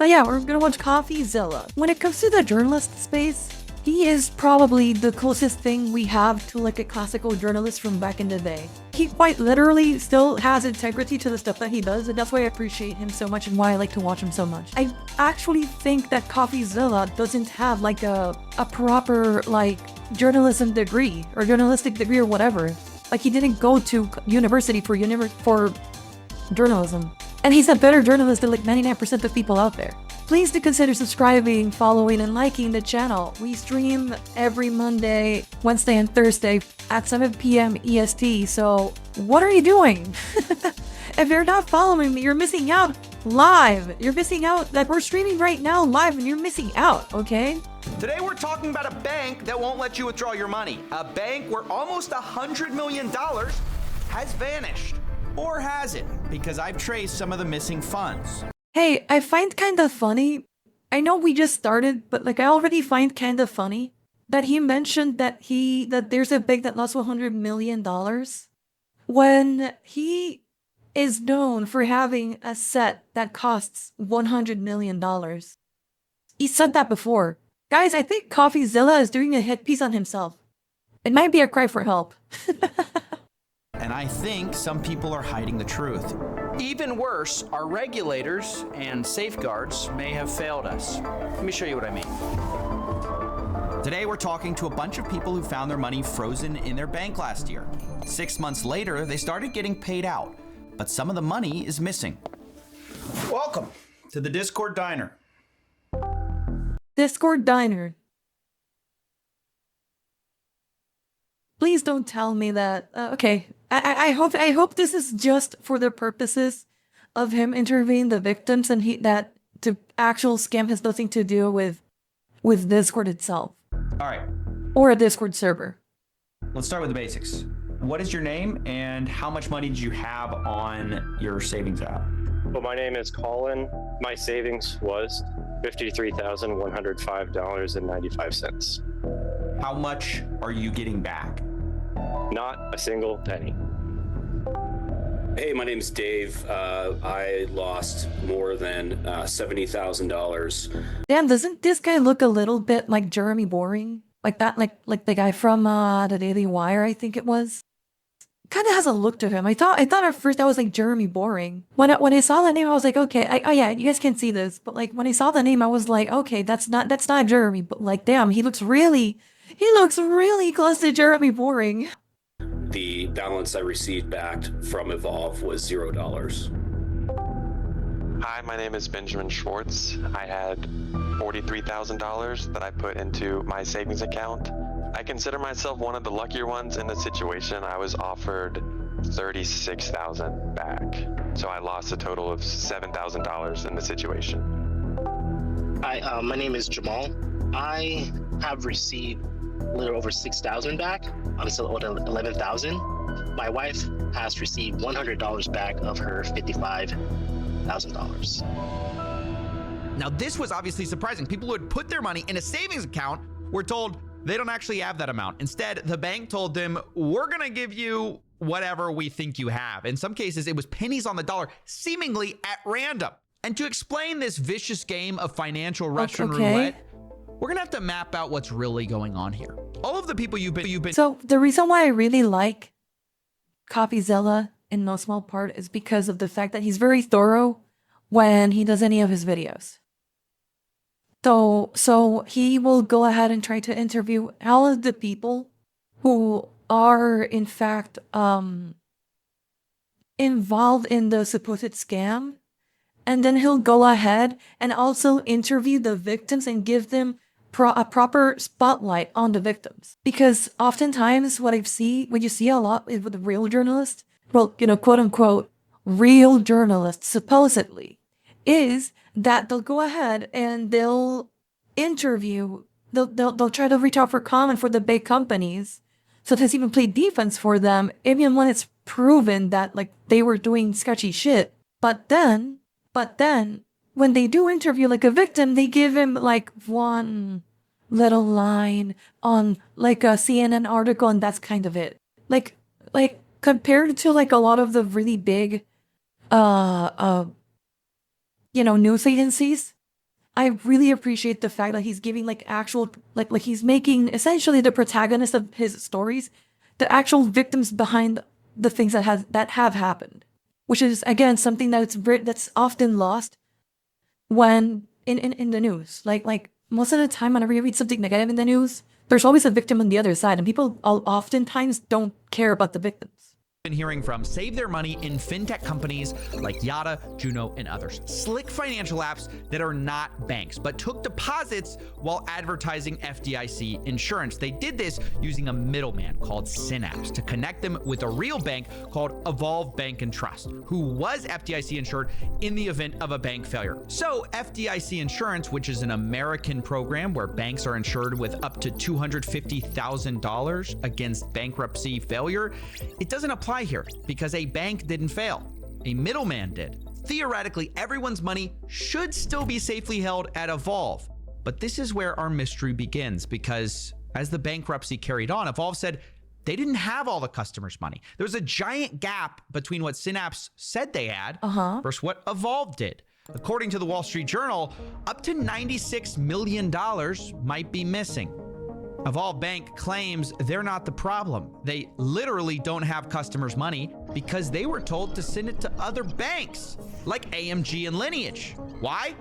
But yeah, we're gonna watch CoffeeZilla. When it comes to the journalist space, he is probably the closest thing we have to like a classical journalist from back in the day. He quite literally still has integrity to the stuff that he does, and that's why I appreciate him so much and why I like to watch him so much. I actually think that CoffeeZilla doesn't have like a proper like journalism degree or journalistic degree or whatever. Like he didn't go to university for journalism. And he's a better journalist than like 99% of people out there. Please do consider subscribing, following, and liking the channel. We stream every Monday, Wednesday, and Thursday at 7 p.m. EST, so what are you doing? If you're not following me, you're missing out live. You're missing out that we're streaming right now live and you're missing out, okay? Today we're talking about a bank that won't let you withdraw your money. A bank where almost $100 million has vanished. Or has it? Because I've traced some of the missing funds. Hey, I find kinda funny. I know we just started, but like I already find kinda funny that he mentioned that there's a bank that lost $100 million when he is known for having a set that costs $100 million. He said that before. Guys, I think CoffeeZilla is doing a hit piece on himself. It might be a cry for help. And I think some people are hiding the truth. Even worse, our regulators and safeguards may have failed us. Let me show you what I mean. Today we're talking to a bunch of people who found their money frozen in their bank last year. 6 months later, they started getting paid out, but some of the money is missing. Welcome to the Discord Diner. Discord Diner. Please don't tell me that. Okay, I hope this is just for the purposes of him interviewing the victims, and that the actual scam has nothing to do with Discord itself. All right, or a Discord server. let's start with the basics. What is your name and how much money did you have on your savings app? Well, my name is Colin. My savings was $53,105.95. How much are you getting back? Not a single penny. Hey, my name's Dave. I lost more than $70,000. Damn, doesn't this guy look a little bit like Jeremy Boring? Like that, like the guy from the Daily Wire, I think it was. Kind of has a look to him. I thought at first that was like Jeremy Boring. When I saw the name, I was like, okay, oh yeah, you guys can't see this, but like when I saw the name, I was like, okay, that's not Jeremy, but like, damn, he looks really close to Jeremy Boring. The balance I received back from Evolve was $0. Hi, my name is Benjamin Schwartz. I had $43,000 that I put into my savings account. I consider myself one of the luckier ones in the situation. I was offered $36,000 back. So I lost a total of $7,000 in the situation. Hi, my name is Jamal. I have received a little over 6,000 back. I'm still owed 11,000. My wife has received $100 back of her $55,000. Now, this was obviously surprising. People who had put their money in a savings account were told they don't actually have that amount. Instead, the bank told them, we're going to give you whatever we think you have. In some cases, it was pennies on the dollar, seemingly at random. And to explain this vicious game of financial Russian roulette, we're going to have to map out what's really going on here. All of the people you've been... So the reason why I really like CoffeeZilla in no small part is because of the fact that he's very thorough when he does any of his videos. So he will go ahead and try to interview all of the people who are in fact involved in the supposed scam, and then he'll go ahead and also interview the victims and give them a proper spotlight on the victims. Because oftentimes what you see a lot with the real journalists, well, you know, quote unquote real journalists supposedly, is that they'll go ahead and they'll interview, they'll try to reach out for comment for the big companies, so to even play defense for them, even when it's proven that like they were doing sketchy shit. But then when they do interview like a victim, they give him like one little line on like a CNN article, and that's kind of it. Like compared to like a lot of the really big news agencies, I really appreciate the fact that he's giving like actual like he's making essentially the protagonist of his stories, the actual victims behind the things that have happened, which is again something that's often lost when in the news. Like most of the time, whenever you read something negative in the news, there's always a victim on the other side, and people oftentimes don't care about the victims. Been hearing from save their money in fintech companies like Yada, Juno, and others. Slick financial apps that are not banks, but took deposits while advertising FDIC insurance. They did this using a middleman called Synapse to connect them with a real bank called Evolve Bank and Trust, who was FDIC insured in the event of a bank failure. So FDIC insurance, which is an American program where banks are insured with up to $250,000 against bankruptcy failure, it doesn't apply here because a bank didn't fail. A middleman did. Theoretically, everyone's money should still be safely held at Evolve. But this is where our mystery begins, because as the bankruptcy carried on, Evolve said they didn't have all the customers' money. There was a giant gap between what Synapse said they had versus what Evolve did. According to the Wall Street Journal, up to $96 million might be missing. Evolve Bank claims they're not the problem. They literally don't have customers' money because they were told to send it to other banks like AMG and Lineage. Why?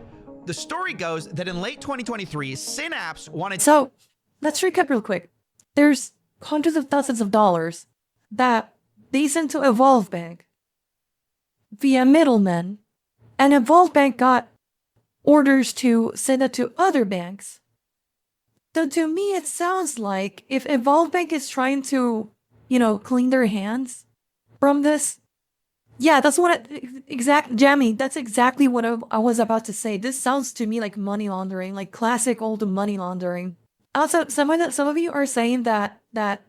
The story goes that in late 2023, Synapse wanted... So let's recap real quick. There's hundreds of thousands of dollars that they sent to Evolve Bank via middlemen, and Evolve Bank got orders to send it to other banks. So to me, it sounds like if Evolve Bank is trying to, clean their hands from this, yeah, that's what Jamie, that's exactly what I was about to say. This sounds to me like money laundering, like classic old money laundering. Also, some of you are saying that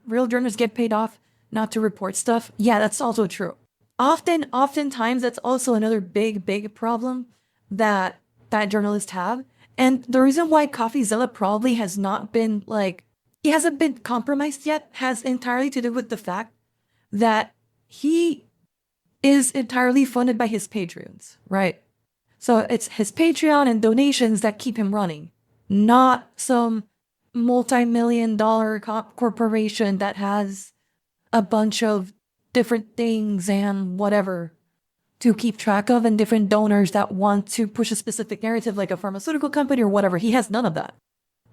real journalists get paid off not to report stuff. Yeah, that's also true. Oftentimes, that's also another big problem that journalists have. And the reason why CoffeeZilla probably has not been he hasn't been compromised yet has entirely to do with the fact that he is entirely funded by his Patreons, right? So it's his Patreon and donations that keep him running, not some multi-million-dollar corporation that has a bunch of different things and whatever to keep track of, and different donors that want to push a specific narrative like a pharmaceutical company or whatever. He has none of that.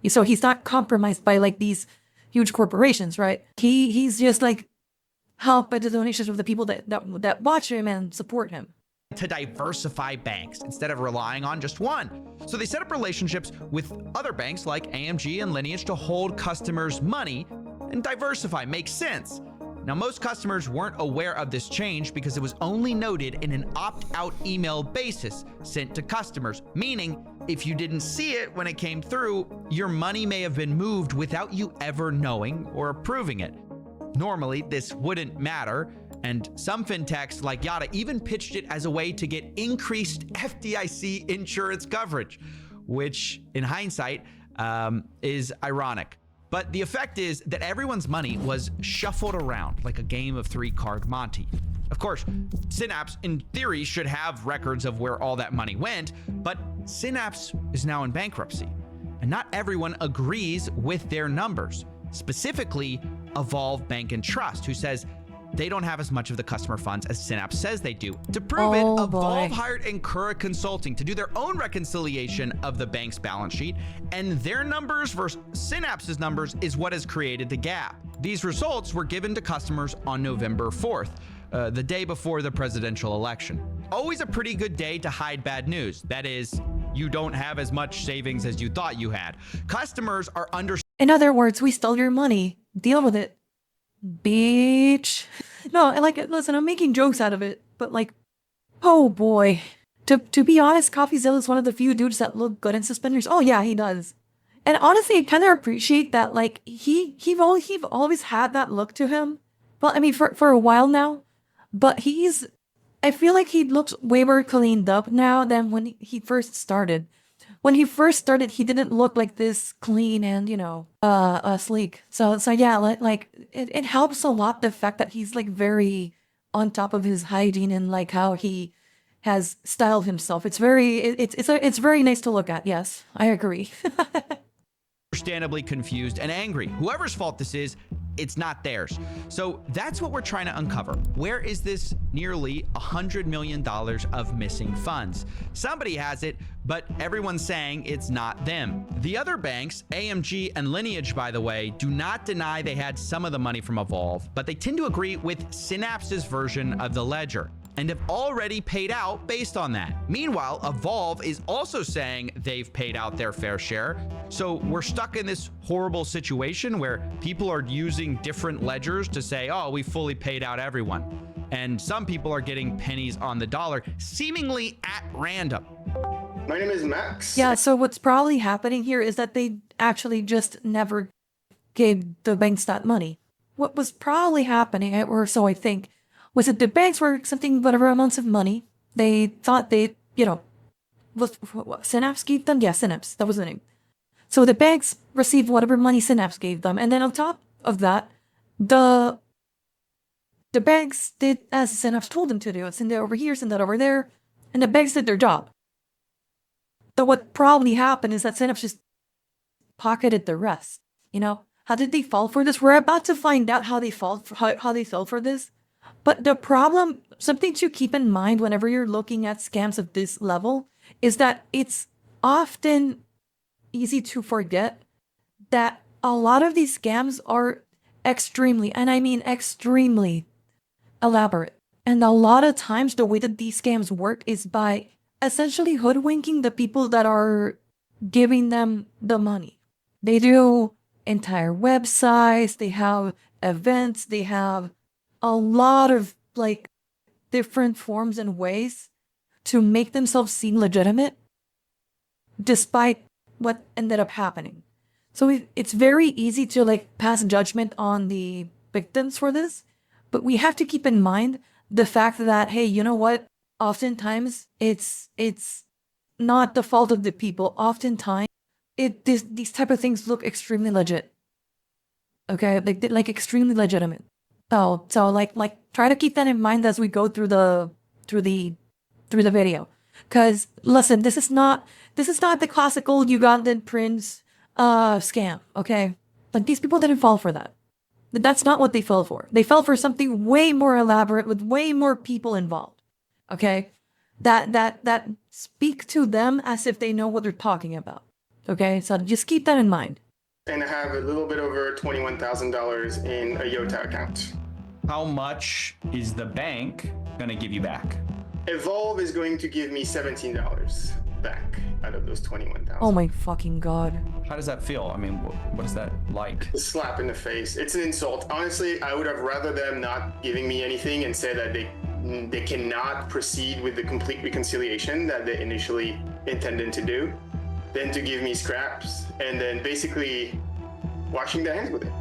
So he's not compromised by these huge corporations, right? He's just helped by the donations of the people that watch him and support him. To diversify banks instead of relying on just one. So they set up relationships with other banks like AMG and Lineage to hold customers' money and diversify. Makes sense. Now, most customers weren't aware of this change because it was only noted in an opt-out email basis sent to customers, meaning if you didn't see it when it came through, your money may have been moved without you ever knowing or approving it. Normally, this wouldn't matter, and some fintechs like Yada even pitched it as a way to get increased FDIC insurance coverage, which in hindsight is ironic. But the effect is that everyone's money was shuffled around like a game of three-card Monte. Of course, Synapse, in theory, should have records of where all that money went, but Synapse is now in bankruptcy, and not everyone agrees with their numbers. Specifically, Evolve Bank and Trust, who says they don't have as much of the customer funds as Synapse says they do. To prove it, Evolve hired Incurra Consulting to do their own reconciliation of the bank's balance sheet, and their numbers versus Synapse's numbers is what has created the gap. These results were given to customers on November 4th, the day before the presidential election. Always a pretty good day to hide bad news. That is, you don't have as much savings as you thought you had. Customers are under... In other words, we stole your money. Deal with it, bitch. No, listen, I'm making jokes out of it, but oh boy. To be honest, CoffeeZilla is one of the few dudes that look good in suspenders. Oh yeah, he does. And honestly, I kind of appreciate that. He always had that look to him. Well, I mean, for a while now, but I feel like he looks way more cleaned up now than when he first started. When he first started, he didn't look like this clean and, sleek. So yeah, it helps a lot, the fact that he's very on top of his hygiene and how he has styled himself. It's very nice to look at. Yes, I agree. Understandably confused and angry. Whoever's fault this is, it's not theirs. So that's what we're trying to uncover. Where is this nearly $100 million of missing funds? Somebody has it, but everyone's saying it's not them. The other banks, AMG and Lineage, by the way, do not deny they had some of the money from Evolve, but they tend to agree with Synapse's version of the ledger and have already paid out based on that. Meanwhile, Evolve is also saying they've paid out their fair share. So we're stuck in this horrible situation where people are using different ledgers to say, oh, we fully paid out everyone. And some people are getting pennies on the dollar, seemingly at random. My name is Max. Yeah, so what's probably happening here is that they actually just never gave the banks that money. What was probably happening, or so I think, was that the banks were accepting whatever amounts of money. They thought they, what Synapse gave them? Yeah, Synapse, that was the name. So the banks received whatever money Synapse gave them. And then on top of that, the banks did as Synapse told them to do. Send it over here, send that over there. And the banks did their job. So what probably happened is that Synapse just pocketed the rest. How did they fall for this? We're about to find out how they fell for this. But the problem, something to keep in mind whenever you're looking at scams of this level, is that it's often easy to forget that a lot of these scams are extremely, and I mean extremely, elaborate. And a lot of times the way that these scams work is by essentially hoodwinking the people that are giving them the money. They do entire websites, they have events, they have a lot of different forms and ways to make themselves seem legitimate despite what ended up happening. So it's very easy to pass judgment on the victims for this, but we have to keep in mind the fact that, hey, you know what? Oftentimes it's not the fault of the people. Oftentimes these type of things look extremely legit. Okay, like extremely legitimate. So try to keep that in mind as we go through the video. Cause listen, this is not the classical Ugandan prince scam, okay? These people didn't fall for that. That's not what they fell for. They fell for something way more elaborate with way more people involved. Okay? That speak to them as if they know what they're talking about. Okay? So just keep that in mind. And I have a little bit over $21,000 in a Yota account. How much is the bank going to give you back? Evolve is going to give me $17 back out of those $21,000. Oh my fucking god. How does that feel? I mean, what is that like? A slap in the face. It's an insult. Honestly, I would have rather them not giving me anything and say that they cannot proceed with the complete reconciliation that they initially intended to do, than to give me scraps and then basically washing their hands with it.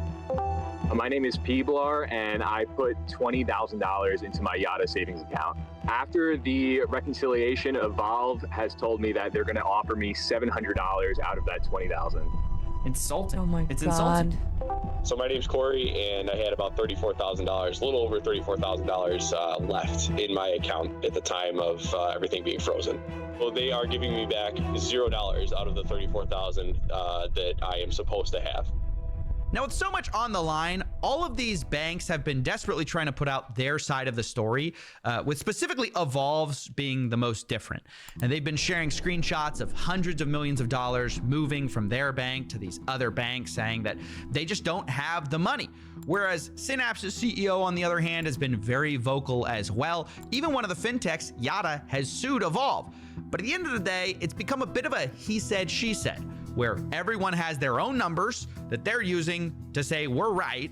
My name is Piblar, and I put $20,000 into my Yada savings account. After the reconciliation, Evolve has told me that they're going to offer me $700 out of that $20,000. Insulting. Oh my it's god. Insulting. So my name's Corey, and I had about $34,000, a little over $34,000 left in my account at the time of everything being frozen. Well, they are giving me back $0 out of the $34,000 that I am supposed to have. Now, with so much on the line, all of these banks have been desperately trying to put out their side of the story, with specifically Evolve's being the most different. And they've been sharing screenshots of hundreds of millions of dollars moving from their bank to these other banks, saying that they just don't have the money. Whereas Synapse's CEO, on the other hand, has been very vocal as well. Even one of the fintechs, Yada, has sued Evolve. But at the end of the day, it's become a bit of a he said, she said, where everyone has their own numbers that they're using to say we're right,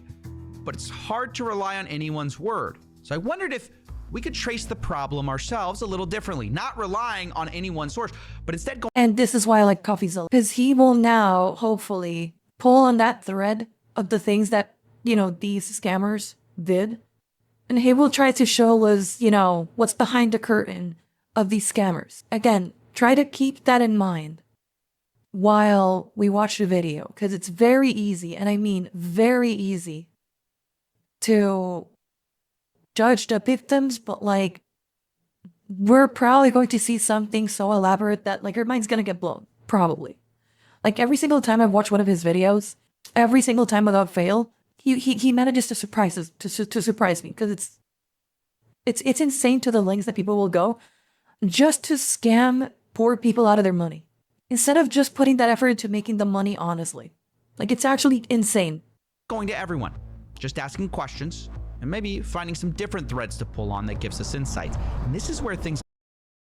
but it's hard to rely on anyone's word. So I wondered if we could trace the problem ourselves a little differently, not relying on any one source, but instead going. And this is why I like CoffeeZilla, because he will now hopefully pull on that thread of the things that, these scammers did. And he will try to show us, what's behind the curtain of these scammers. Again, try to keep that in mind while we watch the video, because it's very easy, and I mean very easy, to judge the victims, but we're probably going to see something so elaborate that like your mind's gonna get blown. Probably. Like every single time I've watched one of his videos, every single time without fail, he manages to surprise us, to surprise me, because it's insane to the lengths that people will go just to scam poor people out of their money, instead of just putting that effort into making the money honestly. Like, it's actually insane. Going to everyone, just asking questions, and maybe finding some different threads to pull on that gives us insights. And this is where things...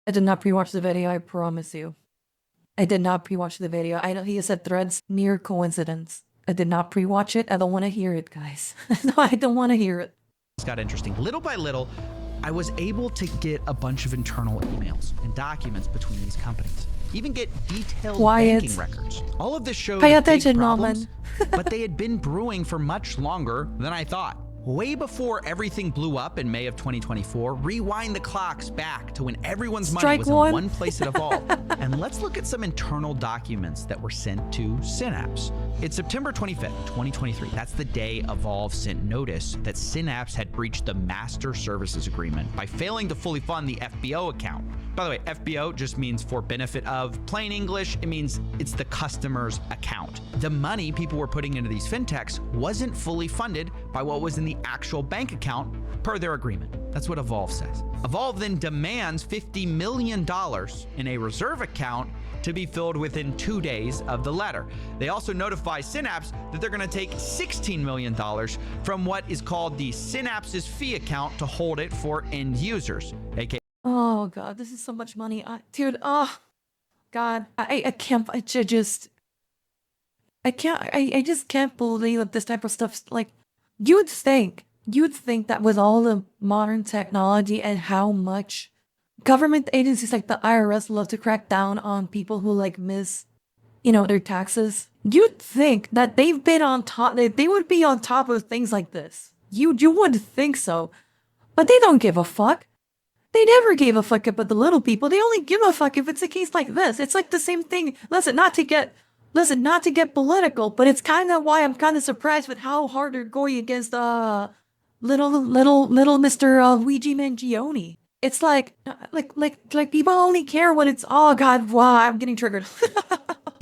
I did not pre-watch the video, I promise you. I did not pre-watch the video. I know he said threads, mere coincidence. I did not pre-watch it. I don't want to hear it, guys. No, I don't want to hear it. got interesting. Little by little, I was able to get a bunch of internal emails and documents between these companies. Even get detailed banking records. All of this showed Pay big attention, problems, Norman. but they had been brewing for much longer than I thought. Way before everything blew up in May of 2024, rewind the clocks back to when everyone's money was in one place at Evolve. And let's look at some internal documents that were sent to Synapse. It's September 25th, 2023. That's the day Evolve sent notice that Synapse had breached the Master Services Agreement by failing to fully fund the FBO account. By the way, FBO just means for benefit of. Plain English, it means it's the customer's account. The money people were putting into these fintechs wasn't fully funded by what was in the actual bank account per their agreement. That's what Evolve says. Evolve then demands $50 million in a reserve account to be filled within 2 days of the letter. They also notify Synapse that they're gonna take $16 million from what is called the Synapse's fee account to hold it for end users, aka... Oh god, this is so much money. Dude, oh god, I can't, I just can't believe that this type of stuff, like, you'd think that with all the modern technology and how much government agencies like the IRS love to crack down on people who like miss, you know, their taxes, you'd think that they've been on top, they would be on top of things like this. You would think so, but they don't give a fuck. They never gave a fuck about the little people. They only give a fuck if it's a case like this. It's like the same thing. Listen, not to get political, but it's kind of why I'm kind of surprised with how hard they're going against little Mr. Luigi Mangione. It's like people only care when it's, oh god, wow, I'm getting triggered.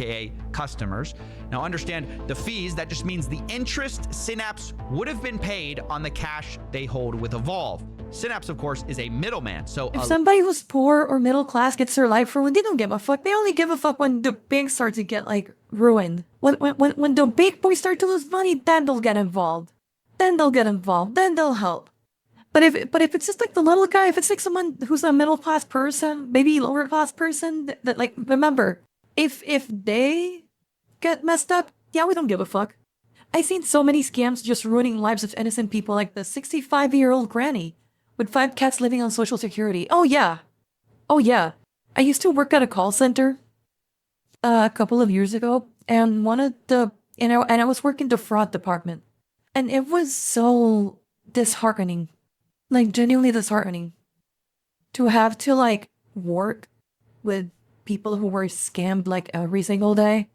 aka customers. Now understand, the fees, that just means the interest Synapse would have been paid on the cash they hold with Evolve. Synapse, of course, is a middleman, so... If somebody who's poor or middle class gets their life ruined, they don't give a fuck. They only give a fuck when the bank starts to get, like, ruined. When the big boys start to lose money, then they'll get involved. Then they'll help. But if it's just like the little guy, if it's like someone who's a middle class person, maybe lower class person, that like, remember, if they get messed up, yeah, we don't give a fuck. I've seen so many scams just ruining lives of innocent people, like the 65-year-old granny with 5 cats living on Social Security. Oh yeah. I used to work at a call center a couple of years ago, and I was working the fraud department, and it was so disheartening, like genuinely disheartening, to have to like work with people who were scammed like every single day.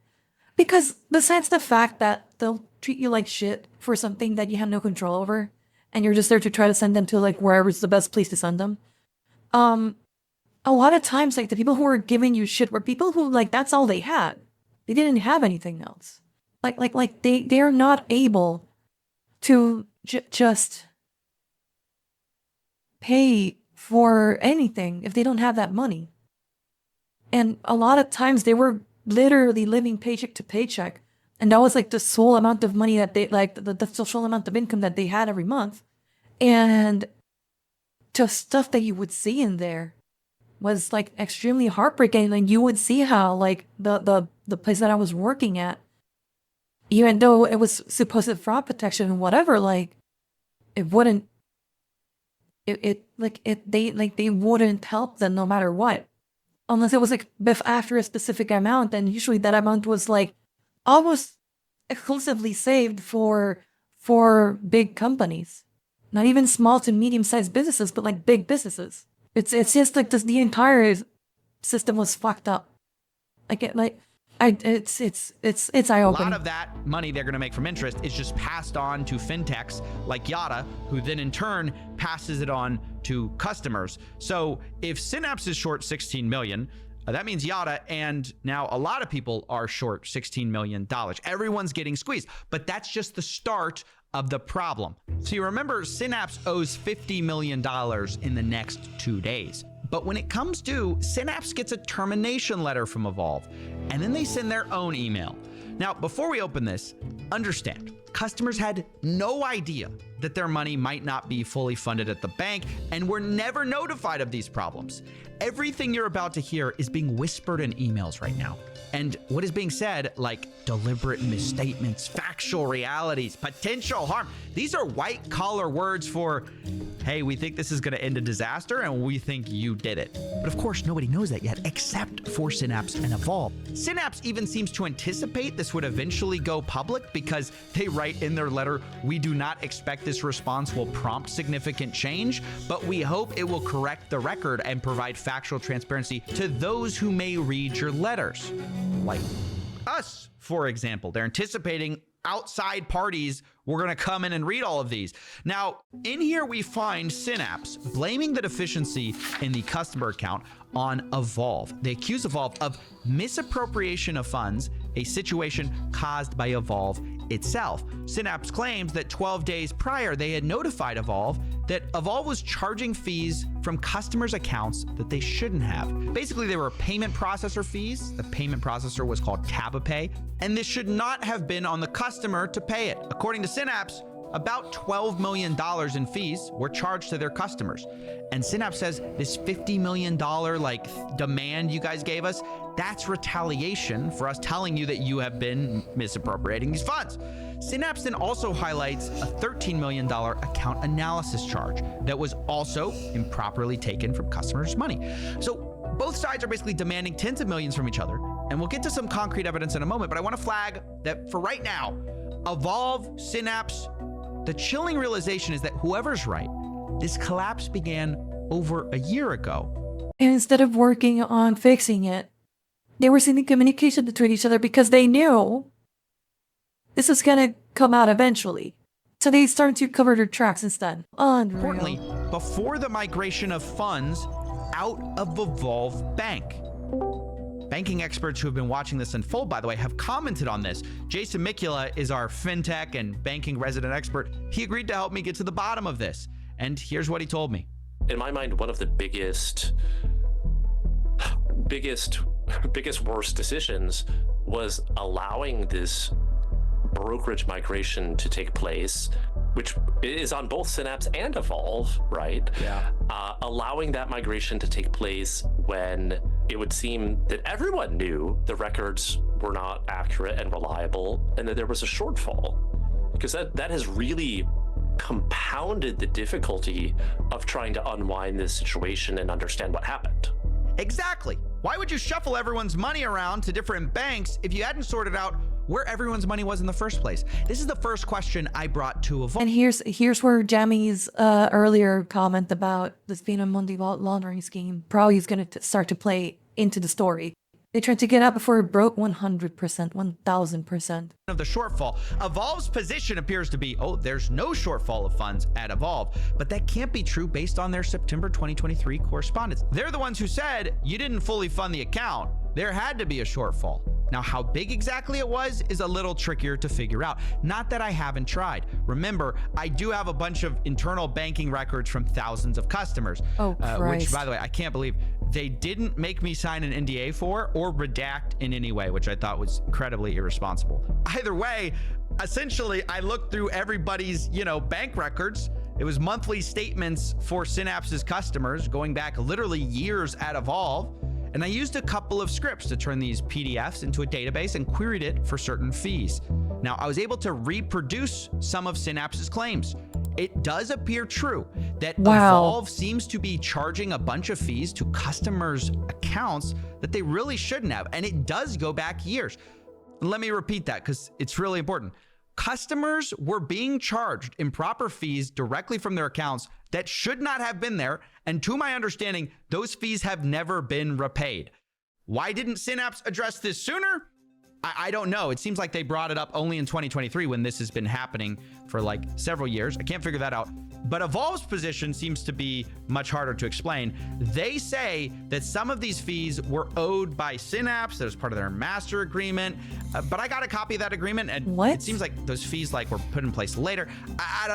Because besides the fact that they'll treat you like shit for something that you have no control over, and you're just there to try to send them to like wherever's the best place to send them, a lot of times like the people who were giving you shit were people who like that's all they had. They didn't have anything else. Like they're not able to just pay for anything if they don't have that money. And a lot of times they were literally living paycheck to paycheck. And that was like the sole amount of money that they, like the sole amount of income that they had every month. And just stuff that you would see in there was like extremely heartbreaking. And you would see how like the place that I was working at, even though it was supposed fraud protection and whatever, like it wouldn't, they wouldn't help them no matter what. Unless it was like after a specific amount, and usually that amount was like almost exclusively saved for big companies. Not even small to medium-sized businesses, but like big businesses. It's just like this, the entire system was fucked up. It's A eye-opening. lot of that money they're going to make from interest is just passed on to fintechs like Yada, who then in turn passes it on to customers. So if Synapse is short 16 million, that means Yada and now a lot of people are short $16 million. Everyone's getting squeezed, but that's just the start of the problem. So you remember Synapse owes $50 million in the next 2 days. But when it comes due, Synapse gets a termination letter from Evolve, and then they send their own email. Now, before we open this, understand, customers had no idea that their money might not be fully funded at the bank and were never notified of these problems. Everything you're about to hear is being whispered in emails right now. And what is being said, like deliberate misstatements, factual realities, potential harm, these are white collar words for, hey, we think this is going to end a disaster and we think you did it. But of course, nobody knows that yet except for Synapse and Evolve. Synapse even seems to anticipate this would eventually go public because they write in their letter, we do not expect this response will prompt significant change, but we hope it will correct the record and provide factual transparency to those who may read your letters. Like us, for example. They're anticipating outside parties were going to come in and read all of these. Now, in here we find Synapse blaming the deficiency in the customer account on Evolve. They accuse Evolve of misappropriation of funds, a situation caused by Evolve itself. Synapse claims that 12 days prior, they had notified Evolve that Evolve was charging fees from customers' accounts that they shouldn't have. Basically, they were payment processor fees. The payment processor was called TabaPay, and this should not have been on the customer to pay it. According to Synapse, about $12 million in fees were charged to their customers. And Synapse says this $50 million demand you guys gave us, that's retaliation for us telling you that you have been misappropriating these funds. Synapse then also highlights a $13 million account analysis charge that was also improperly taken from customers' money. So both sides are basically demanding tens of millions from each other. And we'll get to some concrete evidence in a moment, but I want to flag that for right now, Evolve, Synapse, the chilling realization is that whoever's right, this collapse began over a year ago. And instead of working on fixing it, they were sending communication between each other because they knew this was going to come out eventually. So they started to cover their tracks instead. Unreal. Importantly, before the migration of funds out of Evolve Bank. Banking experts who have been watching this unfold, by the way, have commented on this. Jason Mikula is our fintech and banking resident expert. He agreed to help me get to the bottom of this. And here's what he told me. In my mind, one of the biggest worst decisions was allowing this brokerage migration to take place, which is on both Synapse and Evolve, right? Yeah. Allowing that migration to take place when it would seem that everyone knew the records were not accurate and reliable and that there was a shortfall. Because that has really compounded the difficulty of trying to unwind this situation and understand what happened. Exactly. Why would you shuffle everyone's money around to different banks if you hadn't sorted out where everyone's money was in the first place? This is the first question I brought to Evolve. And here's where Jamie's earlier comment about this being a money laundering scheme probably is going to start to play into the story. They tried to get out before it broke 100%, 1,000%. Of the shortfall. Evolve's position appears to be, oh, there's no shortfall of funds at Evolve, but that can't be true based on their September 2023 correspondence. They're the ones who said you didn't fully fund the account. There had to be a shortfall. Now, how big exactly it was is a little trickier to figure out. Not that I haven't tried. Remember, I do have a bunch of internal banking records from thousands of customers. Oh, Christ. Which, by the way, I can't believe they didn't make me sign an NDA for or redact in any way, which I thought was incredibly irresponsible. Either way, essentially, I looked through everybody's, bank records. It was monthly statements for Synapse's customers going back literally years at Evolve. And I used a couple of scripts to turn these PDFs into a database and queried it for certain fees. Now, I was able to reproduce some of Synapse's claims. It does appear true that Evolve seems to be charging a bunch of fees to customers' accounts that they really shouldn't have. And it does go back years. Let me repeat that because it's really important. Customers were being charged improper fees directly from their accounts that should not have been there. And to my understanding, those fees have never been repaid. Why didn't Synapse address this sooner? I don't know. It seems like they brought it up only in 2023 when this has been happening for like several years. I can't figure that out. But Evolve's position seems to be much harder to explain. They say that some of these fees were owed by Synapse. That was part of their master agreement. But I got a copy of that agreement, and it seems like those fees like were put in place later.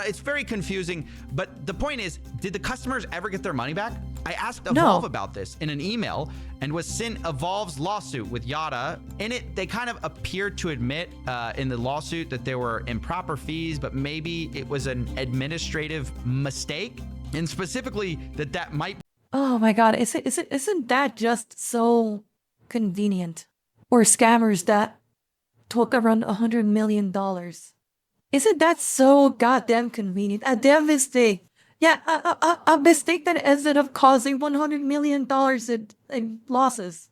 It's very confusing. But the point is, did the customers ever get their money back? I asked Evolve about this in an email and was sent Evolve's lawsuit with Yada. In it, they kind of appeared to admit in the lawsuit that there were improper fees, but maybe it was an administrative mistake, and specifically that might. Oh my God, isn't that just so convenient? Or scammers that took around $100 million. Isn't that so goddamn convenient? A damn mistake. Yeah, a mistake that ended up causing $100 million in losses.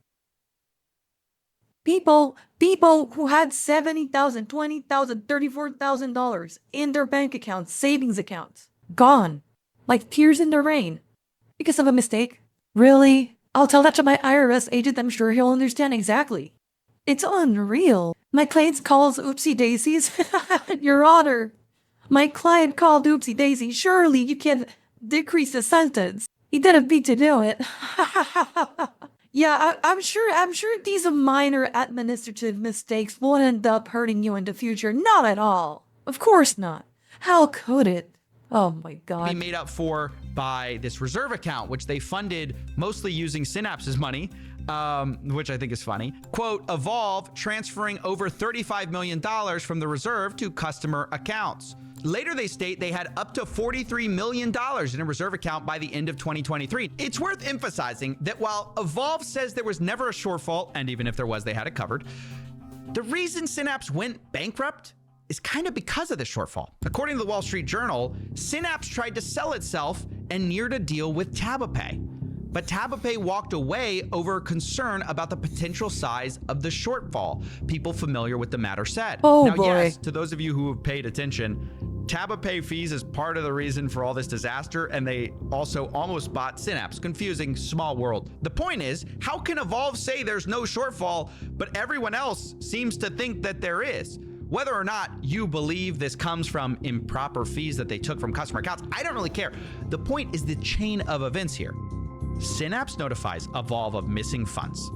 People who had $70,000, $20,000, $34,000 in their bank accounts, savings accounts, gone. Like tears in the rain. Because of a mistake. Really? I'll tell that to my IRS agent. I'm sure he'll understand exactly. It's unreal. My client calls oopsie daisies. Your Honor. My client called oopsie daisy. Surely you can decrease the sentence. He didn't mean to do it. Yeah, I'm sure these minor administrative mistakes won't end up hurting you in the future. Not at all. Of course not. How could it? Oh my God. Be made up for by this reserve account, which they funded mostly using Synapse's money, which I think is funny. Quote, Evolve transferring over $35 million from the reserve to customer accounts. Later, they state they had up to $43 million in a reserve account by the end of 2023. It's worth emphasizing that while Evolve says there was never a shortfall, and even if there was, they had it covered, the reason Synapse went bankrupt is kind of because of the shortfall. According to the Wall Street Journal, Synapse tried to sell itself and neared a deal with TabaPay. But TabaPay walked away over concern about the potential size of the shortfall. People familiar with the matter said. Oh, now, boy. Yes, to those of you who have paid attention, TabaPay fees is part of the reason for all this disaster, and they also almost bought Synapse. Confusing, small world. The point is, how can Evolve say there's no shortfall, but everyone else seems to think that there is? Whether or not you believe this comes from improper fees that they took from customer accounts, I don't really care. The point is the chain of events here. Synapse notifies Evolve of missing funds.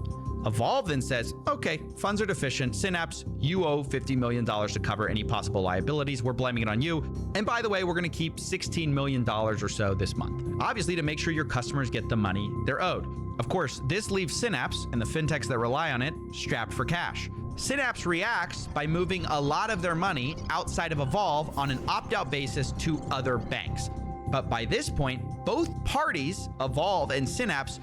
Evolve then says, okay, funds are deficient. Synapse, you owe $50 million to cover any possible liabilities. We're blaming it on you. And by the way, we're going to keep $16 million or so this month. Obviously, to make sure your customers get the money they're owed. Of course, this leaves Synapse and the fintechs that rely on it strapped for cash. Synapse reacts by moving a lot of their money outside of Evolve on an opt-out basis to other banks. But by this point, both parties, Evolve and Synapse,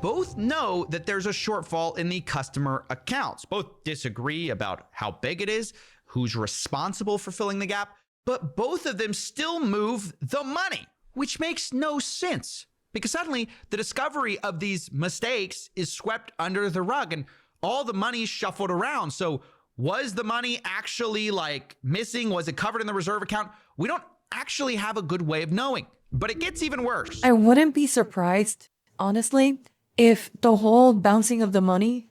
both know that there's a shortfall in the customer accounts. Both disagree about how big it is, who's responsible for filling the gap, but both of them still move the money, which makes no sense because suddenly the discovery of these mistakes is swept under the rug and all the money shuffled around. So was the money actually like missing? Was it covered in the reserve account? We don't actually have a good way of knowing, but it gets even worse. I wouldn't be surprised, honestly, if the whole bouncing of the money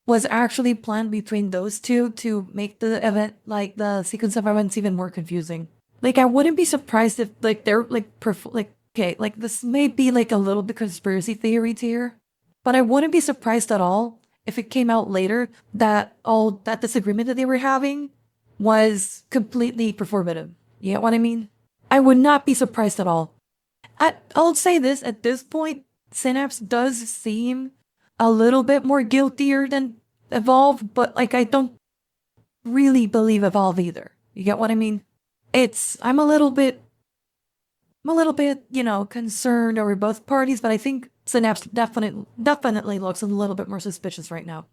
was actually planned between those two to make the event, like the sequence of events, even more confusing. Like, I wouldn't be surprised if like they're like okay, like this may be like a little bit conspiracy theory here, but I wouldn't be surprised at all if it came out later that all that disagreement that they were having was completely performative. You get what I mean? I would not be surprised at all. I'll say this, at this point, Synapse does seem a little bit more guiltier than Evolve, but like I don't really believe Evolve either. You get what I mean? I'm a little bit, concerned over both parties, but I think Synapse definitely looks a little bit more suspicious right now.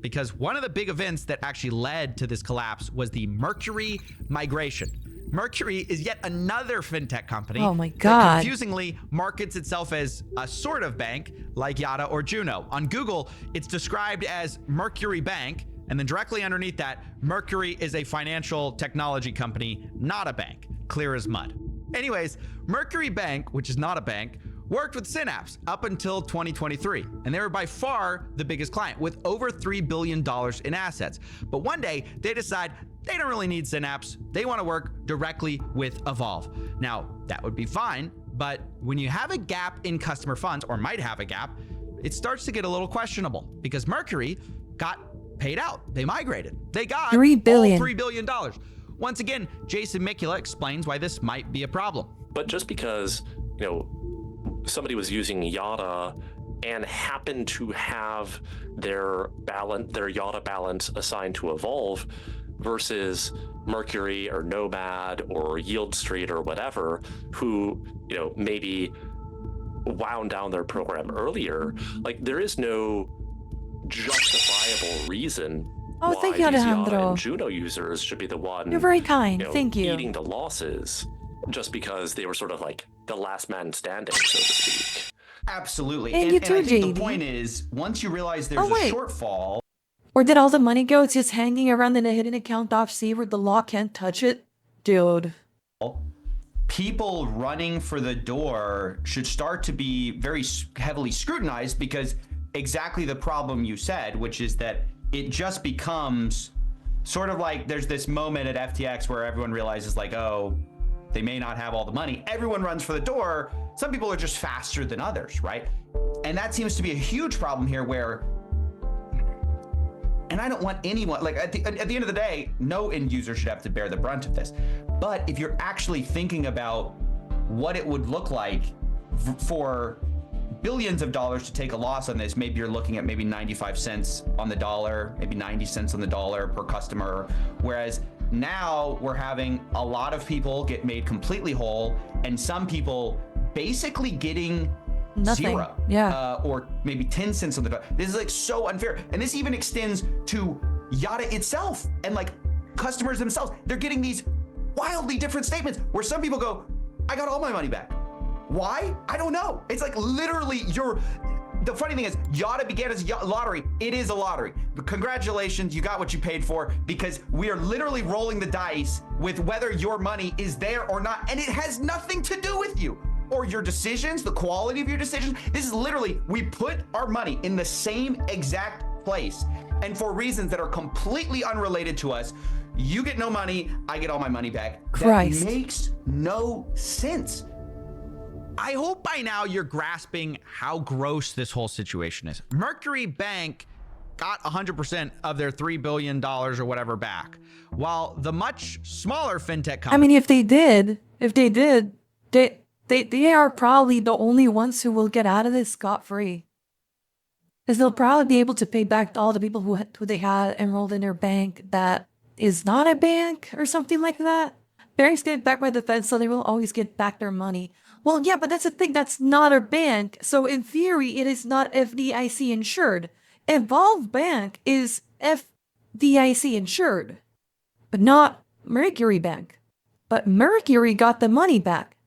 Because one of the big events that actually led to this collapse was the Mercury migration. Mercury is yet another fintech company. Oh my that God. confusingly markets itself as a sort of bank like Yada or Juno. On Google, it's described as Mercury Bank, and then directly underneath that, Mercury is a financial technology company, not a bank. Clear as mud. Anyways, Mercury Bank, which is not a bank, worked with Synapse up until 2023, and they were by far the biggest client with over $3 billion in assets. But one day they decide they don't really need Synapse. They want to work directly with Evolve. Now, that would be fine, but when you have a gap in customer funds, or might have a gap, it starts to get a little questionable because Mercury got paid out. They migrated. They got $3 billion. all $3 billion. Once again, Jason Mikula explains why this might be a problem. But just because, somebody was using Yada and happened to have their Yada balance assigned to Evolve versus Mercury or Nomad or Yield Street or whatever, who, maybe wound down their program earlier, like there is no justifiable reason why thank these you, Yada Alejandro. and Juno users should be the one You're very kind. Thank you. eating the losses just because they were sort of like the last man standing, so to speak. Absolutely. And you too, I think JD. the point is, once you realize there's wait. a shortfall, Or did all the money go? It's just hanging around in a hidden account .c where the law can't touch it? Dude. people running for the door should start to be very heavily scrutinized, because exactly the problem you said, which is that it just becomes sort of like there's this moment at FTX where everyone realizes like, oh, they may not have all the money. Everyone runs for the door. Some people are just faster than others, right? And that seems to be a huge problem here where, and I don't want anyone, like at the end of the day, no end user should have to bear the brunt of this. But if you're actually thinking about what it would look like for billions of dollars to take a loss on this, maybe you're looking at maybe 95 cents on the dollar, maybe 90 cents on the dollar per customer. Whereas now we're having a lot of people get made completely whole, and some people basically getting nothing. Zero, or maybe 10 cents on the dollar. This is like so unfair. And this even extends to Yada itself and like customers themselves. They're getting these wildly different statements where some people go, I got all my money back. Why? I don't know. It's like literally the funny thing is, Yada began as a lottery. It is a lottery. But congratulations, you got what you paid for, because we are literally rolling the dice with whether your money is there or not. And it has nothing to do with you or your decisions, the quality of your decisions. This is literally, we put our money in the same exact place. And for reasons that are completely unrelated to us, you get no money, I get all my money back. Christ. That makes no sense. I hope by now you're grasping how gross this whole situation is. Mercury Bank got 100% of their $3 billion or whatever back, while the much smaller fintech company— I mean, if they did, they are probably the only ones who will get out of this scot-free. Because they'll probably be able to pay back all the people who they had enrolled in their bank that is not a bank or something like that. Banks get backed by the Fed, so they will always get back their money. Well, yeah, but that's the thing. That's not a bank. So in theory, it is not FDIC insured. Evolve Bank is FDIC insured, but not Mercury Bank. But Mercury got the money back.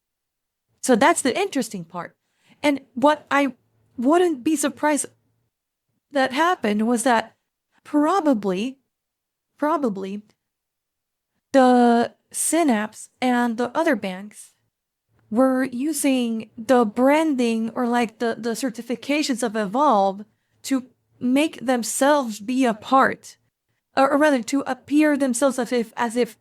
So that's the interesting part. And what I wouldn't be surprised that happened was that probably the Synapse and the other banks were using the branding or like the certifications of Evolve to make themselves be a part, or rather to appear themselves as if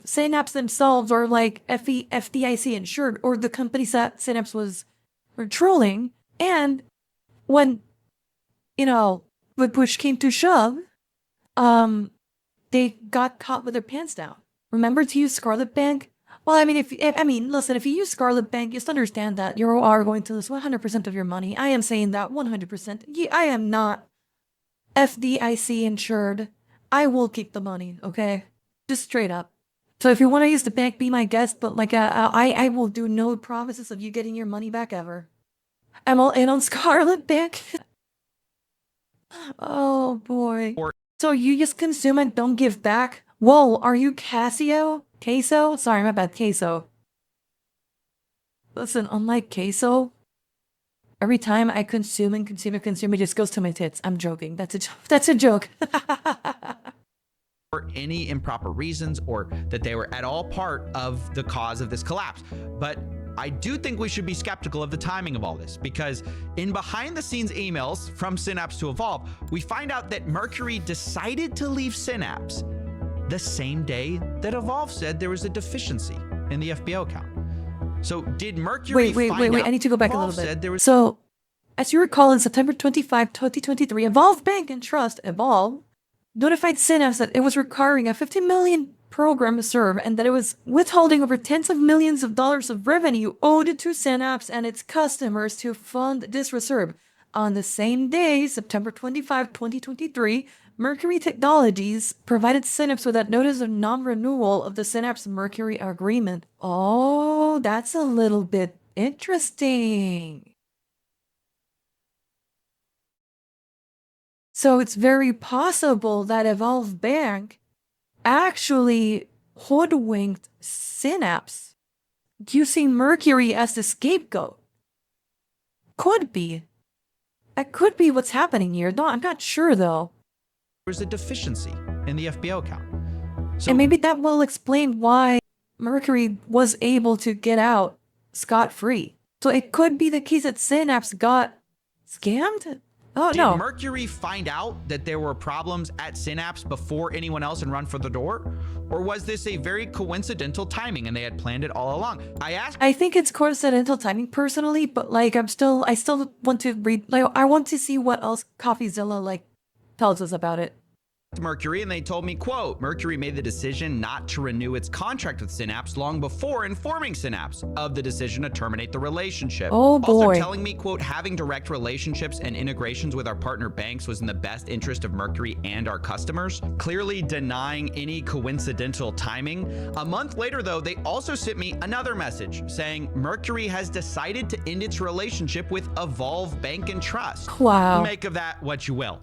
Synapse themselves are like FDIC insured, or the companies that Synapse were trolling. And when, when push came to shove, they got caught with their pants down. Remember to use Scarlet Bank? Well, I mean, listen, if you use Scarlet Bank, just understand that you are going to lose 100% of your money. I am saying that 100%. I am not FDIC insured. I will keep the money, okay? Just straight up. So if you want to use the bank, be my guest, but like, I will do no promises of you getting your money back ever. I'm all in on Scarlet Bank. Oh boy. So you just consume and don't give back? Whoa, are you Queso? Sorry, my bad, Queso. Listen, unlike Queso, every time I consume, it just goes to my tits. I'm joking. That's a joke. for any improper reasons or that they were at all part of the cause of this collapse. But I do think we should be skeptical of the timing of all this, because in behind the scenes emails from Synapse to Evolve, we find out that Mercury decided to leave Synapse the same day that Evolve said there was a deficiency in the FBO account. So did Mercury Wait, I need to go back a little bit. Was- So, as you recall, in September 25, 2023, Evolve Bank and Trust, Evolve, notified Synapse that it was requiring a 50 million program reserve and that it was withholding over tens of millions of dollars of revenue owed to Synapse and its customers to fund this reserve. On the same day, September 25, 2023, Mercury Technologies provided Synapse with that notice of non-renewal of the Synapse Mercury agreement. Oh, that's a little bit interesting. So it's very possible that Evolve Bank actually hoodwinked Synapse using Mercury as the scapegoat. Could be. That could be what's happening here. No, I'm not sure though. There was a deficiency in the FBO account. So And maybe that will explain why Mercury was able to get out scot-free. So it could be the case that Synapse got scammed? Oh, did no. Mercury find out that there were problems at Synapse before anyone else and run for the door? Or was this a very coincidental timing and they had planned it all along? I think it's coincidental timing personally, but like I still want to read, like I want to see what else CoffeeZilla like tells us about it. Mercury, and they told me, quote, Mercury made the decision not to renew its contract with Synapse long before informing Synapse of the decision to terminate the relationship. Oh boy. Also telling me, quote, having direct relationships and integrations with our partner banks was in the best interest of Mercury and our customers, clearly denying any coincidental timing. A month later, though, they also sent me another message saying Mercury has decided to end its relationship with Evolve Bank and Trust. Wow. Make of that what you will.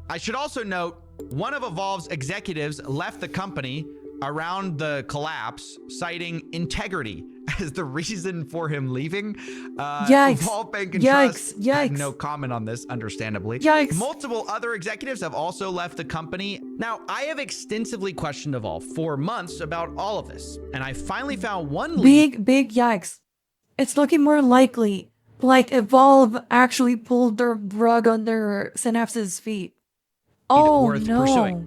I should also note, one of Evolve's executives left the company around the collapse, citing integrity as the reason for him leaving. Yikes. Evolve Bank and Yikes. Trust had no comment on this, understandably. Yikes. Multiple other executives have also left the company. Now, I have extensively questioned Evolve for months about all of this, and I finally found one lead. Big yikes. It's looking more likely like Evolve actually pulled their rug under Synapse's feet. Oh, worth no. pursuing.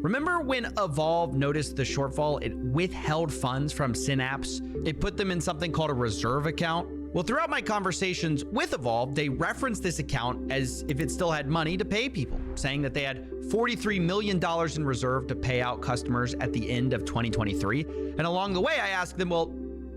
Remember when Evolve noticed the shortfall? It withheld funds from Synapse. It put them in something called a reserve account. Well, throughout my conversations with Evolve, they referenced this account as if it still had money to pay people, saying that they had $43 million in reserve to pay out customers at the end of 2023. And along the way, I asked them, well,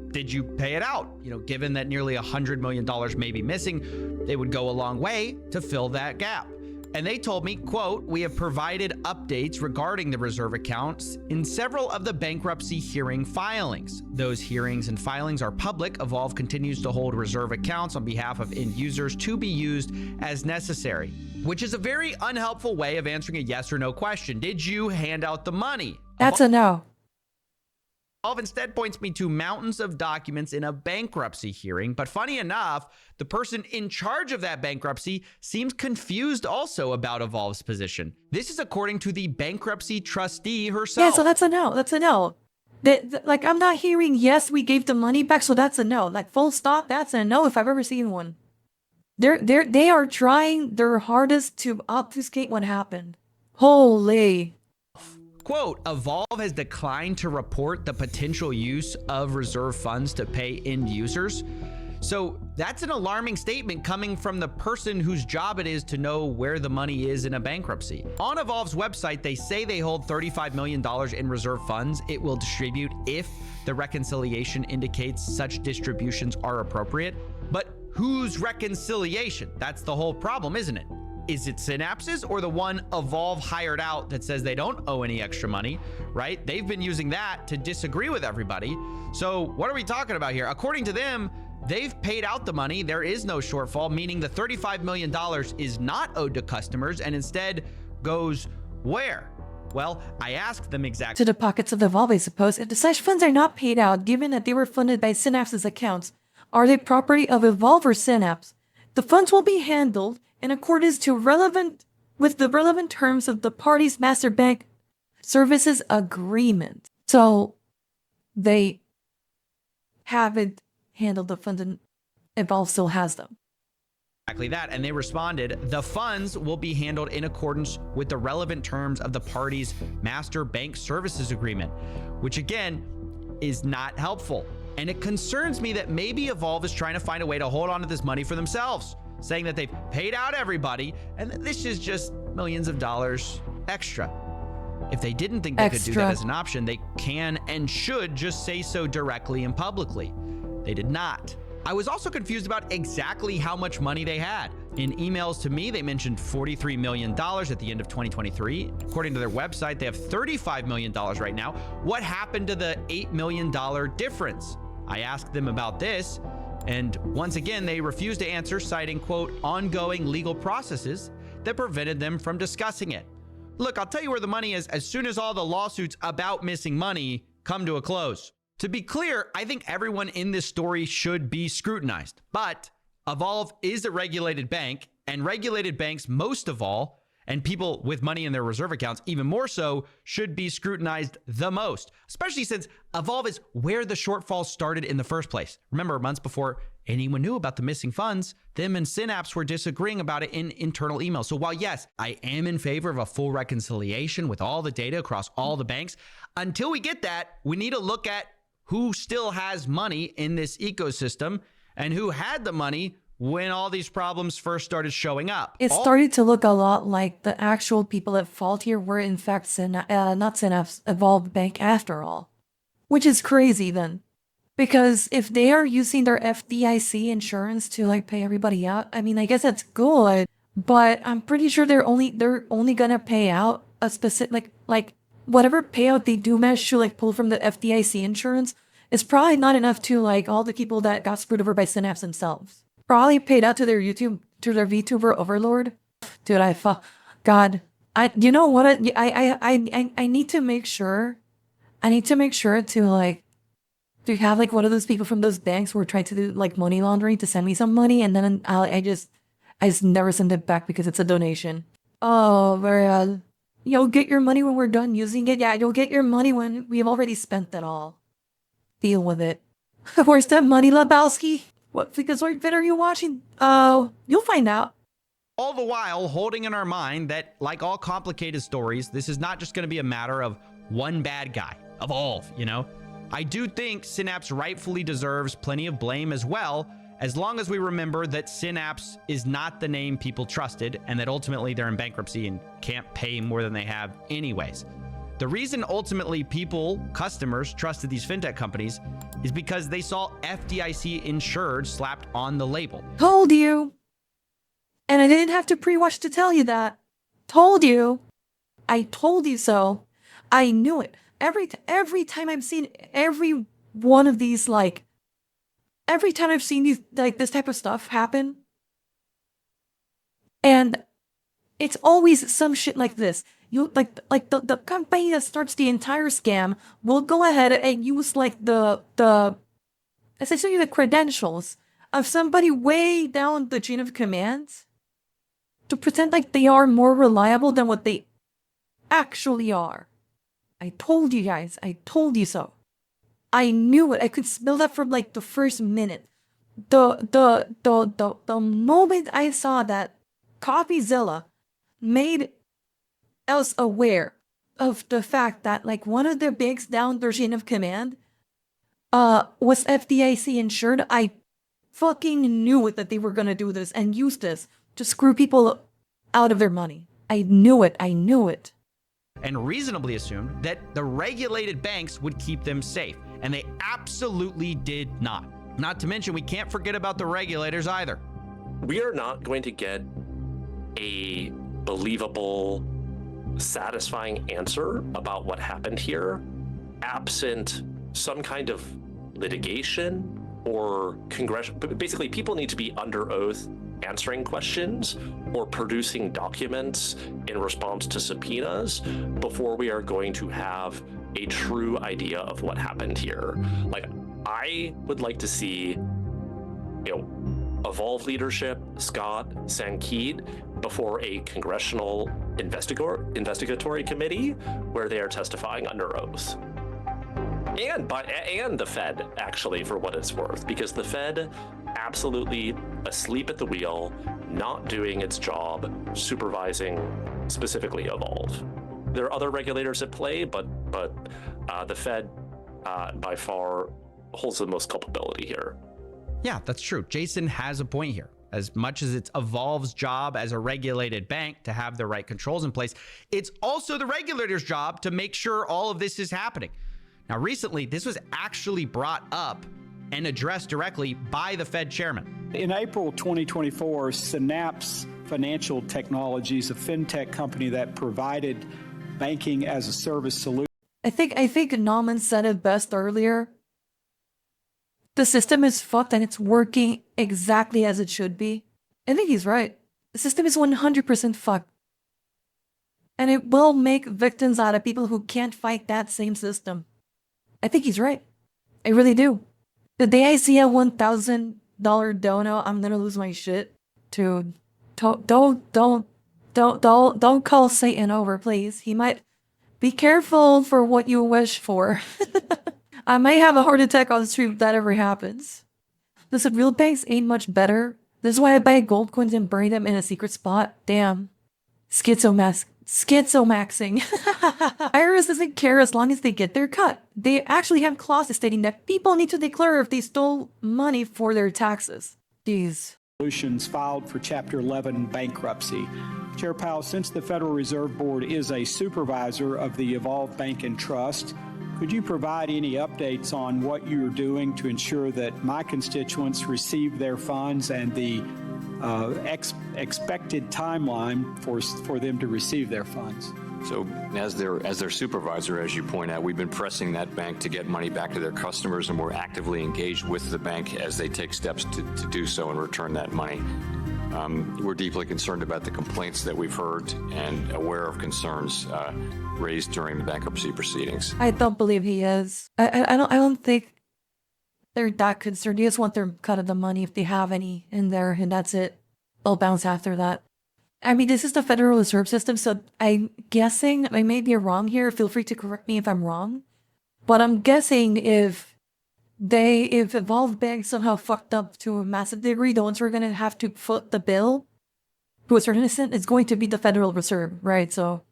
did you pay it out? You know, given that nearly $100 million may be missing, they would go a long way to fill that gap. And they told me, quote, we have provided updates regarding the reserve accounts in several of the bankruptcy hearing filings. Those hearings and filings are public. Evolve continues to hold reserve accounts on behalf of end users to be used as necessary, which is a very unhelpful way of answering a yes or no question. Did you hand out the money? That's a no. Evolve instead points me to mountains of documents in a bankruptcy hearing. But funny enough, the person in charge of that bankruptcy seems confused also about Evolve's position. This is according to the bankruptcy trustee herself. Yeah, so that's a no. That's a no. Like, I'm not hearing, yes, we gave the money back, so that's a no. Like, full stop, that's a no if I've ever seen one. They are trying their hardest to obfuscate what happened. Holy. Quote, Evolve has declined to report the potential use of reserve funds to pay end users. So that's an alarming statement coming from the person whose job it is to know where the money is in a bankruptcy. On Evolve's website, they say they hold $35 million in reserve funds it will distribute if the reconciliation indicates such distributions are appropriate. But whose reconciliation? That's the whole problem, isn't it? Is it Synapse's or the one Evolve hired out that says they don't owe any extra money, right? They've been using that to disagree with everybody. So what are we talking about here? According to them, they've paid out the money. There is no shortfall, meaning the $35 million is not owed to customers and instead goes where? Well, I asked them exactly. To the pockets of Evolve, I suppose. If the such funds are not paid out, given that they were funded by Synapse's accounts, are they property of Evolve or Synapse? The funds will be handled in accordance with the relevant terms of the parties' master bank services agreement. So they haven't handle the funds and Evolve still has them. Exactly that. And they responded, the funds will be handled in accordance with the relevant terms of the parties' master bank services agreement, which again is not helpful. And it concerns me that maybe Evolve is trying to find a way to hold on to this money for themselves, saying that they've paid out everybody and that this is just millions of dollars extra. If they didn't think they could do that as an option, they can and should just say so directly and publicly. They did not. I was also confused about exactly how much money they had. In emails to me, they mentioned $43 million at the end of 2023. According to their website, they have $35 million right now. What happened to the $8 million difference? I asked them about this, and once again, they refused to answer, citing, quote, ongoing legal processes that prevented them from discussing it. Look, I'll tell you where the money is as soon as all the lawsuits about missing money come to a close. To be clear, I think everyone in this story should be scrutinized, but Evolve is a regulated bank, and regulated banks, most of all, and people with money in their reserve accounts, even more so, should be scrutinized the most, especially since Evolve is where the shortfall started in the first place. Remember, months before anyone knew about the missing funds, them and Synapse were disagreeing about it in internal emails. So while yes, I am in favor of a full reconciliation with all the data across all the banks, until we get that, we need to look at who still has money in this ecosystem and who had the money when all these problems first started showing up. It started to look a lot like the actual people at fault here were in fact not Synapse, Evolve Bank after all. Which is crazy then. Because if they are using their FDIC insurance to like pay everybody out, I mean, I guess that's good, but I'm pretty sure they're only gonna pay out a specific, like whatever payout they do manage to like pull from the FDIC insurance is probably not enough to like all the people that got screwed over by Synapse themselves. Probably paid out to their VTuber overlord. Dude, God, you know what? I need to make sure. I need to make sure to like, to have like one of those people from those banks who are trying to do like money laundering to send me some money, and then I just never send it back because it's a donation. Oh, very you'll get your money when we're done using it. Yeah, you'll get your money when we've already spent that all. Deal with it. Where's that money, Lebowski? What vid are you watching? You'll find out. All the while holding in our mind that, like all complicated stories, this is not just going to be a matter of one bad guy. Evolve, you know? I do think Synapse rightfully deserves plenty of blame as well, as long as we remember that Synapse is not the name people trusted and that ultimately they're in bankruptcy and can't pay more than they have anyways. The reason ultimately customers trusted these fintech companies is because they saw FDIC insured slapped on the label. Told you. And I didn't have to pre-watch to tell you that. Told you. I told you so. I knew it. Every time I've seen every one of these, like, every time I've seen these, like, this type of stuff happen, and it's always some shit like this. You like the company that starts the entire scam will go ahead and use like essentially the credentials of somebody way down the chain of command to pretend like they are more reliable than what they actually are. I told you guys, I told you so. I knew it. I could smell that from like the first minute. The moment I saw that CoffeeZilla made us aware of the fact that like one of the bigs down their chain of command was FDIC insured, I fucking knew it that they were gonna do this and use this to screw people out of their money. I knew it. I knew it. And reasonably assumed that the regulated banks would keep them safe, and they absolutely did not. Not to mention, we can't forget about the regulators either. We are not going to get a believable, satisfying answer about what happened here absent some kind of litigation or congressional. Basically, people need to be under oath answering questions or producing documents in response to subpoenas before we are going to have a true idea of what happened here. Like, I would like to see, Evolve leadership, Scott, Sankid, before a congressional investigatory committee where they are testifying under oath. and the Fed, actually, for what it's worth, because the Fed absolutely asleep at the wheel, not doing its job, supervising specifically Evolve. There are other regulators at play, but the Fed by far holds the most culpability here. Yeah, that's true. Jason has a point here. As much as it's Evolve's job as a regulated bank to have the right controls in place, it's also the regulator's job to make sure all of this is happening. Now, recently, this was actually brought up and addressed directly by the Fed chairman. In April 2024, Synapse Financial Technologies, a fintech company that provided banking as a service solution. I think Nauman said it best earlier. The system is fucked and it's working exactly as it should be. I think he's right. The system is 100% fucked. And it will make victims out of people who can't fight that same system. I think he's right. I really do. The day I see a $1,000 dono, I'm gonna lose my shit. Dude, don't call Satan over, please. He might be careful for what you wish for. I might have a heart attack on the street if that ever happens. Listen, real banks ain't much better. This is why I buy gold coins and bury them in a secret spot. Damn. Schizomaxing. IRS doesn't care as long as they get their cut. They actually have clauses stating that people need to declare if they stole money for their taxes. Jeez. Solutions filed for Chapter 11 bankruptcy. Chair Powell, since the Federal Reserve Board is a supervisor of the Evolve Bank and Trust, could you provide any updates on what you're doing to ensure that my constituents receive their funds and the expected timeline for them to receive their funds? So as their supervisor, as you point out, we've been pressing that bank to get money back to their customers, and we're actively engaged with the bank as they take steps to do so and return that money. We're deeply concerned about the complaints that we've heard and aware of concerns raised during the bankruptcy proceedings. I don't believe he is. I don't think they're that concerned. They just want their cut of the money if they have any in there, and that's it. They'll bounce after that. I mean, this is the Federal Reserve System, so I'm guessing, I may be wrong here, feel free to correct me if I'm wrong, but I'm guessing if Evolve Bank somehow fucked up to a massive degree, the ones who are going to have to foot the bill to a certain extent is going to be the Federal Reserve, right? So,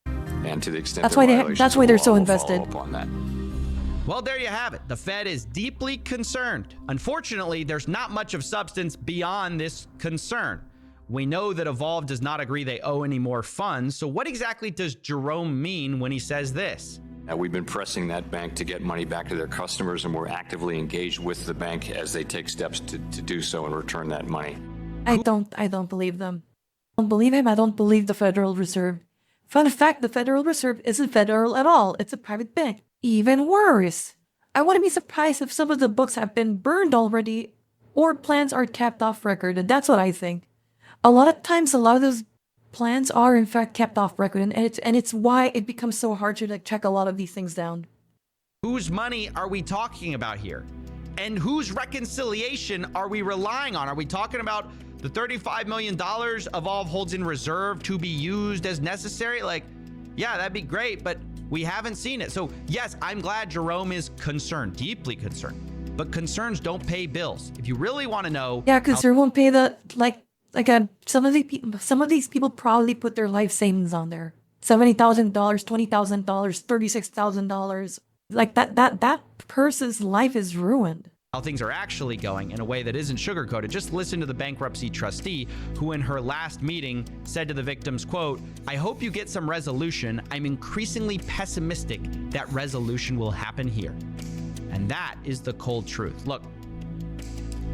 and to the extent that's why they're so invested. Well, there you have it. The Fed is deeply concerned. Unfortunately, there's not much of substance beyond this concern. We know that Evolve does not agree they owe any more funds. So what exactly does Jerome mean when he says this? We've been pressing that bank to get money back to their customers, and we're actively engaged with the bank as they take steps to do so and return that money. I don't believe them. I don't believe him. I don't believe the Federal Reserve. Fun fact, the Federal Reserve isn't federal at all. It's a private bank. Even worse. I wouldn't be surprised if some of the books have been burned already or plans are kept off record, and that's what I think. A lot of times, a lot of those plans are in fact kept off record, and it's why it becomes so hard to check a lot of these things down. Whose money are we talking about here? And whose reconciliation are we relying on? Are we talking about the $35 million Evolve holds in reserve to be used as necessary? Like, yeah, that'd be great, but we haven't seen it. So yes, I'm glad Jerome is concerned, deeply concerned, but concerns don't pay bills. If you really want to know. Yeah, because they won't pay the, again, some of these people probably put their life savings on there. $70,000, $20,000, $36,000. Like that person's life is ruined. How things are actually going in a way that isn't sugarcoated. Just listen to the bankruptcy trustee who in her last meeting said to the victims, quote, "I hope you get some resolution. I'm increasingly pessimistic that resolution will happen here." And that is the cold truth. Look,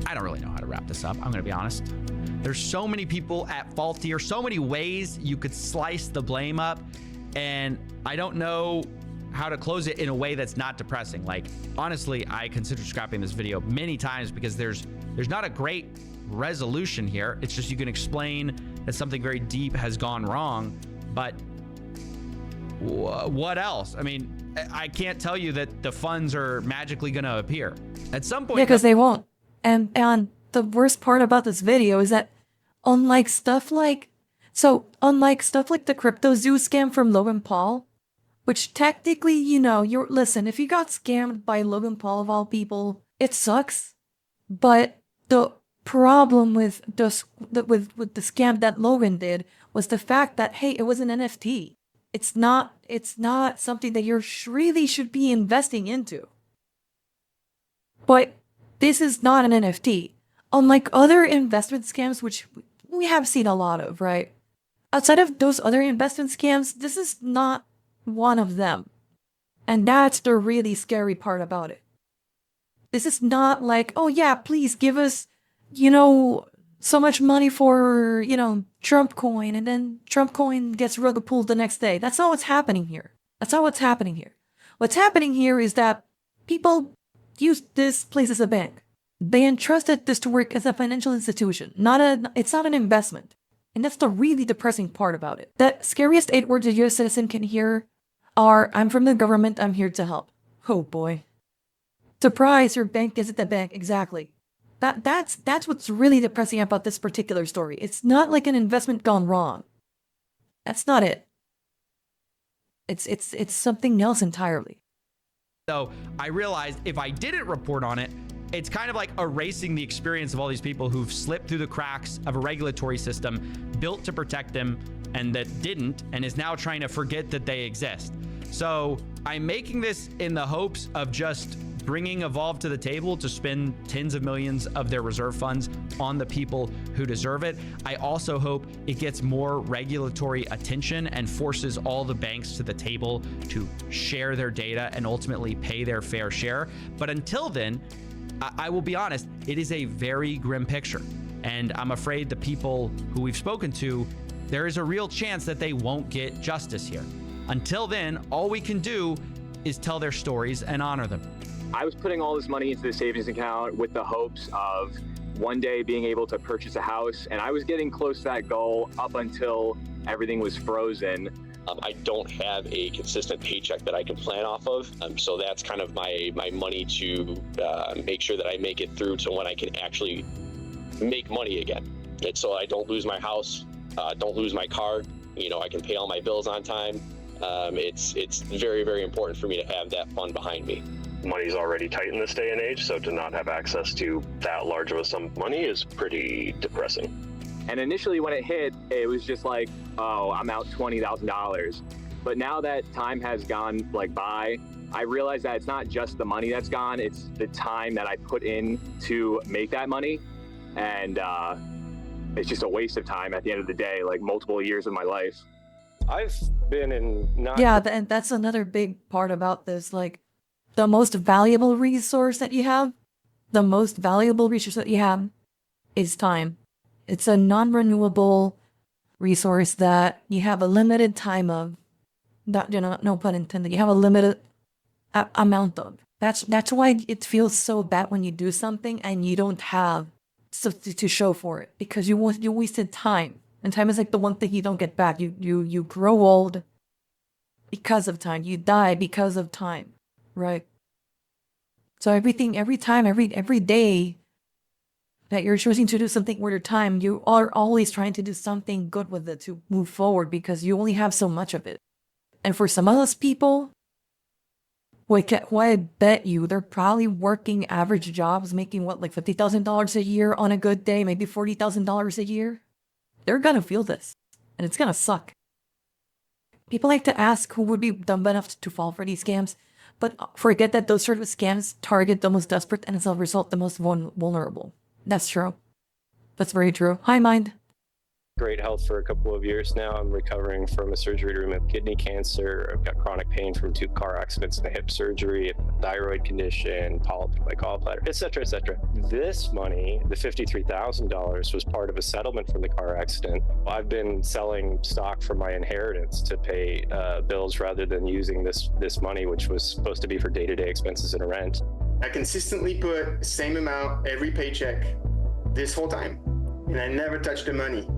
I don't really know how to wrap this up. I'm going to be honest. There's so many people at fault here, so many ways you could slice the blame up, and I don't know how to close it in a way that's not depressing. Like, honestly, I considered scrapping this video many times because there's not a great resolution here. It's just you can explain that something very deep has gone wrong, but what else? I mean, I can't tell you that the funds are magically going to appear. At some point... Yeah, because they won't. And the worst part about this video is that unlike stuff like the Crypto Zoo scam from Logan Paul, Which technically, listen, if you got scammed by Logan Paul of all people, it sucks. But the problem with with the scam that Logan did was the fact that, hey, it was an NFT. It's not something that you really should be investing into. But this is not an NFT. Unlike other investment scams, which we have seen a lot of, right? Outside of those other investment scams, this is not one of them. And that's the really scary part about it. This is not like, oh yeah, please give us, so much money for, Trump coin, and then Trump coin gets rug pulled the next day. That's not what's happening here. That's not what's happening here. What's happening here is that people use this place as a bank. They entrusted this to work as a financial institution. It's not an investment. And that's the really depressing part about it. The scariest 8 words a US citizen can hear are, I'm from the government, I'm here to help. Oh boy. Surprise, your bank isn't the bank, exactly. That's what's really depressing about this particular story. It's not like an investment gone wrong. That's not it. It's something else entirely. So I realized if I didn't report on it, it's kind of like erasing the experience of all these people who've slipped through the cracks of a regulatory system built to protect them and that didn't and is now trying to forget that they exist. So I'm making this in the hopes of just bringing Evolve to the table to spend tens of millions of their reserve funds on the people who deserve it. I also hope it gets more regulatory attention and forces all the banks to the table to share their data and ultimately pay their fair share. But until then, I will be honest, it is a very grim picture. And I'm afraid the people who we've spoken to, there is a real chance that they won't get justice here. Until then, all we can do is tell their stories and honor them. I was putting all this money into the savings account with the hopes of one day being able to purchase a house, and I was getting close to that goal up until everything was frozen. I don't have a consistent paycheck that I can plan off of, so that's kind of my money to make sure that I make it through to when I can actually make money again. And so I don't lose my house, don't lose my car, I can pay all my bills on time. It's very, very important for me to have that fund behind me. Money's already tight in this day and age, so to not have access to that large of a sum of money is pretty depressing. And initially when it hit, it was just like, oh, I'm out $20,000. But now that time has gone by, I realize that it's not just the money that's gone, it's the time that I put in to make that money. And it's just a waste of time at the end of the day, multiple years of my life. I've been in And that's another big part about this. The most valuable resource that you have, is time. It's a non-renewable resource that you have a limited time of. No pun intended. You have a limited amount of. That's why it feels so bad when you do something and you don't have something to show for it, because you wasted time, and time is the one thing you don't get back. You grow old because of time. You die because of time, right? So every day that you're choosing to do something with your time, you are always trying to do something good with it to move forward, because you only have so much of it. And for some of those people, who I bet you they're probably working average jobs, making $50,000 a year on a good day, maybe $40,000 a year. They're gonna feel this, and it's gonna suck. People like to ask who would be dumb enough to fall for these scams, but forget that those sort of scams target the most desperate and as a result the most vulnerable. That's true. That's very true. Hi, Mind. great health for a couple of years now. I'm recovering from a surgery to remove kidney cancer. I've got chronic pain from 2 car accidents and a hip surgery, a thyroid condition, polyp in my gallbladder, et cetera, et cetera. This money, the $53,000, was part of a settlement from the car accident. I've been selling stock from my inheritance to pay bills rather than using this money, which was supposed to be for day-to-day expenses and rent. I consistently put same amount every paycheck this whole time, and I never touched the money.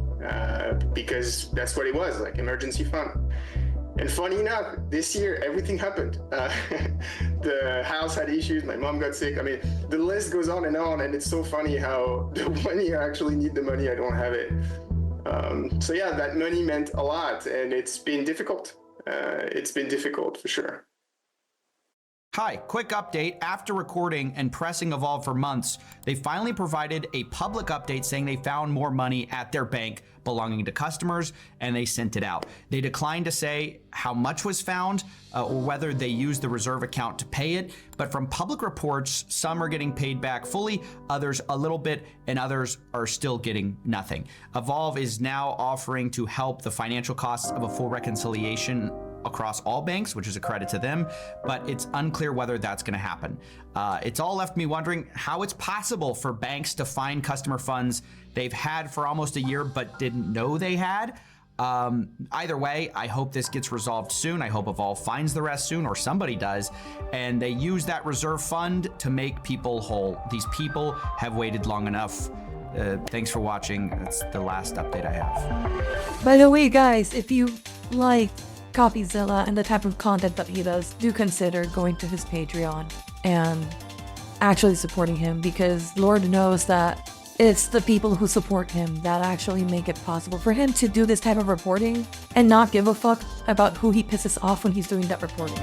Because that's what it was, like emergency fund. And funny enough, this year, everything happened. The house had issues, my mom got sick. I mean, the list goes on, and it's so funny how when you actually need the money, I don't have it. So yeah, that money meant a lot, and it's been difficult. it's been difficult for sure. Hi, quick update. After recording and pressing Evolve for months, they finally provided a public update saying they found more money at their bank belonging to customers, and they sent it out. They declined to say how much was found or whether they used the reserve account to pay it, but from public reports, some are getting paid back fully, others a little bit, and others are still getting nothing. Evolve is now offering to help the financial costs of a full reconciliation across all banks, which is a credit to them, but it's unclear whether that's going to happen. It's all left me wondering how it's possible for banks to find customer funds they've had for almost a year but didn't know they had. Either way, I hope this gets resolved soon. I hope Evolve finds the rest soon, or somebody does, and they use that reserve fund to make people whole. These people have waited long enough. Thanks for watching. That's the last update I have. By the way, guys, if you like CopyZilla and the type of content that he does, do consider going to his Patreon and actually supporting him, because Lord knows that it's the people who support him that actually make it possible for him to do this type of reporting and not give a fuck about who he pisses off when he's doing that reporting.